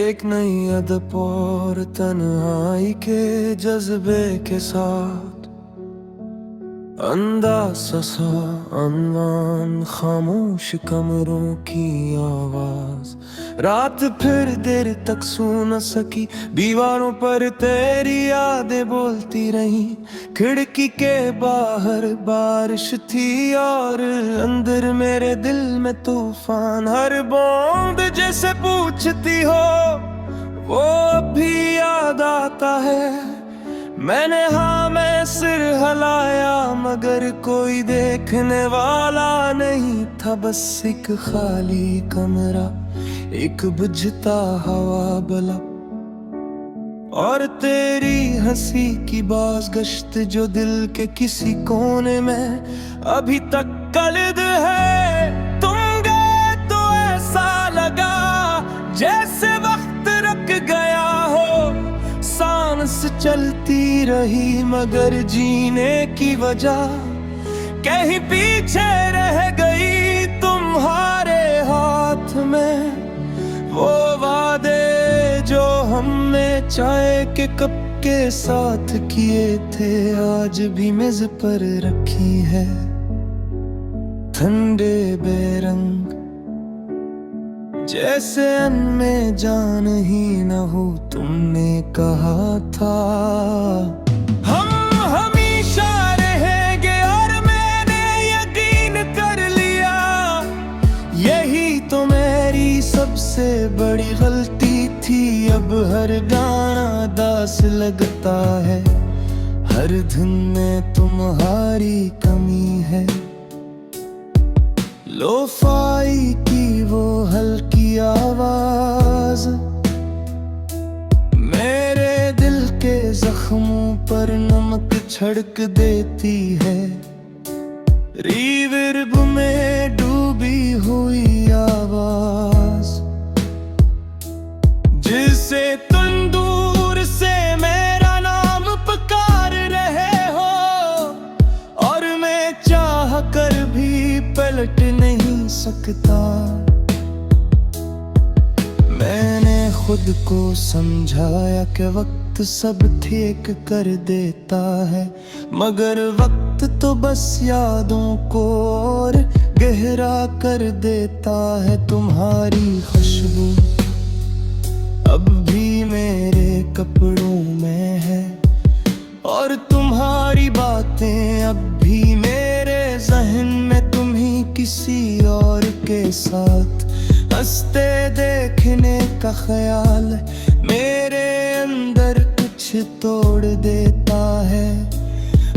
एक नई अदब और तन्हाई के जज्बे के साथ अंदाज़ सा अनवान खामोश कमरों की आवाज। रात फिर देर तक सो न सकी, दीवारों पर तेरी यादें बोलती रही। खिड़की के बाहर बारिश थी और अंदर मेरे दिल में तूफान। हर बूंद जैसे पूछती हो वो अभी याद आता है। मैंने हाँ में सिर हिलाया मगर कोई देखने वाला नहीं था। बस एक खाली कमरा, एक बुझता हवा बल्ब और तेरी हंसी की बाज गश्त जो दिल के किसी कोने में अभी तक कलिद है। तुम गए तो ऐसा लगा जैसे वक्त रुक गया हो। सांस चलती रही मगर जीने की वजह कहीं पीछे रह गई। तुम्हारे हाथ में वो वादे जो हमने चाय के कप के साथ किए थे, आज भी मेज पर रखी है ठंडे बेरंग जैसे अनमें जान ही न हो। तुमने कहा था हम हमेशा रहेंगे और मैंने यकीन कर लिया। यही तो मेरी सबसे बड़ी गलती थी। अब हर गाना दास लगता है, हर धुन में तुम्हारी कमी है। लोफाई की वो हल्की आवाज मेरे दिल के जख्मों पर नमक छिड़क देती है। रिवर्ब में डूबी हुई आवाज जिसे तुम दूर से मेरा नाम पुकार रहे हो और मैं चाह कर भी पलट नहीं सकता। मैंने खुद को समझाया कि वक्त सब ठीक कर देता है, मगर वक्त तो बस यादों को और गहरा कर देता है। तुम्हारी खुशबू अब भी मेरे कपड़ों में है और तुम्हारी बातें अब भी मेरे जहन में। तुम ही किसी और के साथ हंसते देखने का ख्याल मेरे अंदर कुछ तोड़ देता है।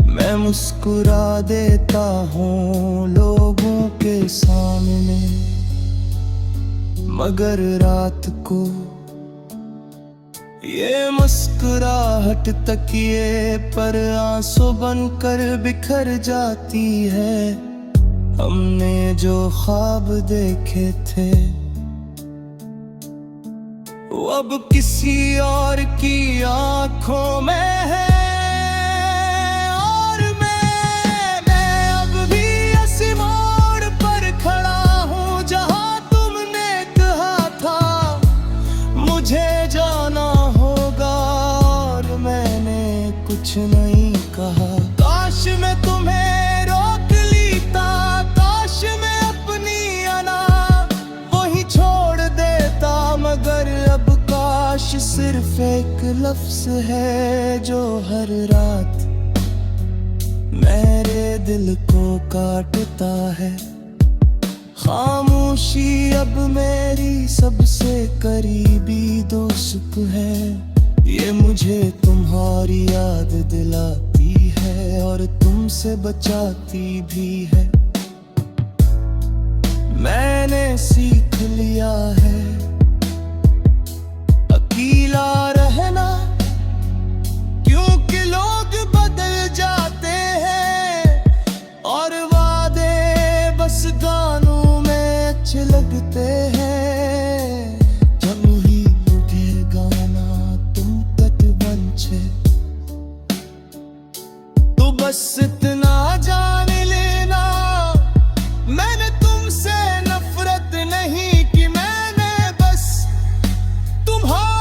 मैं मुस्कुरा देता हूँ लोगों के सामने, मगर रात को ये मुस्कुराहट तकिए पर आंसू बनकर बिखर जाती है। हमने जो ख्वाब देखे थे वो अब किसी और की आंखों में है। और मैं अब भी इसी मोड़ पर खड़ा हूँ जहाँ तुमने कहा था मुझे जाना होगा और मैंने कुछ नहीं कहा। काश मैं तुम्हें रोक लेता, काश मैं अपनी अना वहीं छोड़ देता, मगर अब काश सिर्फ एक लफ्ज है जो हर रात मेरे दिल को काटता है। खामोशी अब मेरी सबसे करीबी दोस्त है। ये मुझे तुम्हारी याद दिलाती है और तुमसे बचाती भी है। मैंने सीख लिया है अकेला रहना, क्योंकि लोग बदल जाते हैं और वादे बस गानों में अच्छे लगते हैं। जब ही मुझे गाना तुम तक बंचे तो बस इतना जान लेना मैंने तुमसे नफरत नहीं की, मैंने बस तुम्हारा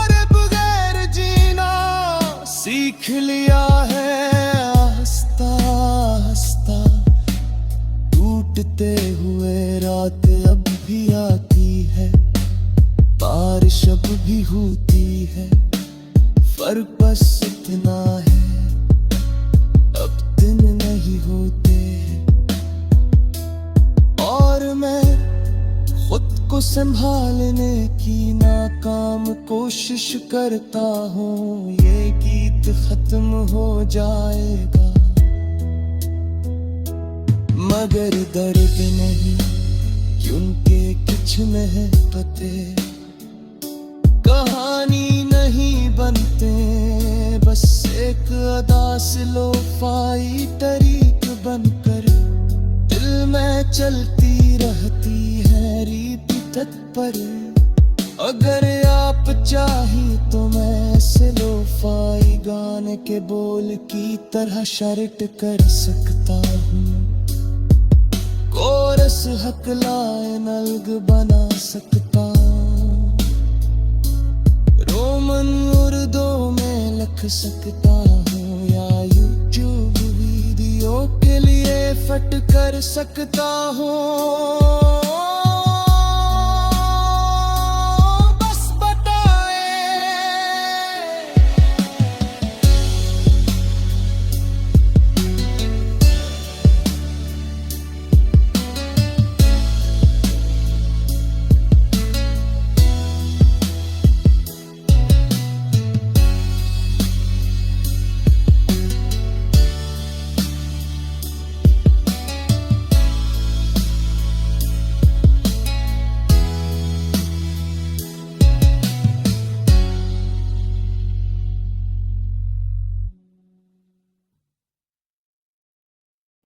सीख लिया है आहिस्ता आहिस्ता, टूटते हुए रात अब भी आती है, बारिश अब भी होती है, फर्क बस इतना है अब दिन नहीं होते। और मैं खुद को संभालने की नाकाम कोशिश करता हूँ, ये गीत खत्म हो जाएगा मगर दर्द नहीं, क्योंकि कुछ नहीं पते, कहानी नहीं बनते, बस एक अदा से लोफाई तरीक बनकर दिल में चलती रहती है रिपीट पर। अगर आप चाहे तो मैं ऐसे लोफाई गाने के बोल की तरह शर्ट कर सकता हूँ, कोरस हकलाए नल्ग बना सकता हूँ, रोमन उर्दू में लिख सकता हूँ, या यूट्यूब वीडियो के लिए फट कर सकता हूँ।